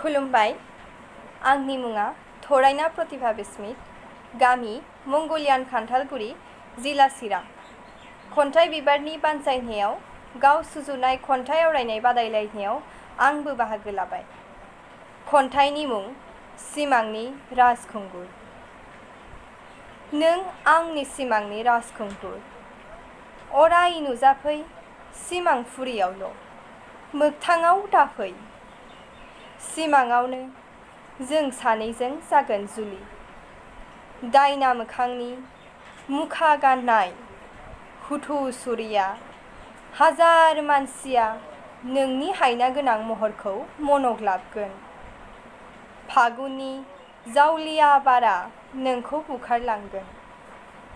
खुलुमबाय। आंनि मुङा थरायना प्रतिभा बिस्मित, गामि मंगलियान खान्थालगुरि, जिल्ला चिरां। खन्थाइ बिबारनि बानजायनायाव गाव सुजुनाय खन्थाइ आवरायनाय बादायलायनायाव आंबो बाहागो लाबाय। खन्थाइनि मुं सिमांनि राजखुंगुर। नों आंनि सिमांनि राजखुंगुर, अराय नुजाफै सिमांफुरियावल', मोगथाङाव दाफै। सिमाङावनो जों सानैजों जागोन जुलि। दायना मोखांनि मुखा गाननाय हुथुसुरिया हाजार मानसिया नोंनि हायना गोनां महरखौ मनग्लाबगोन। फागुननि जावलिया बारा नोंखौ बुखारलांगोन।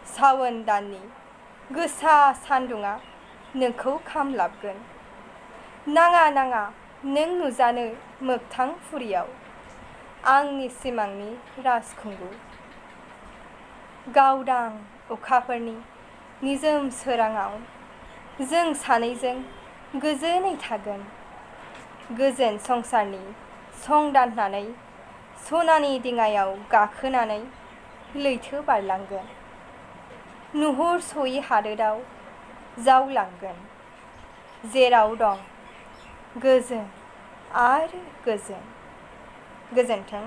सावन दाननि गोसा सान्दुङा नोंखौ खामलाबगोन। नाङा नाङा नों नुजानो मोगथां फुरियाव, आंनि सिमांनि राजखुंगुर। गावदां अखाफोरनि निजोम सोराङाव जों सानैजों गोजोनै थागोन। गोजोन संसारनि संदाननानै सनानि दिङायाव गाखोनानै लैथो बारलांगोन। नुहुरस'यै हादोराव जावलांगोन, जेराव दं गोजोन आरो गोजोन। गोजोन्थों।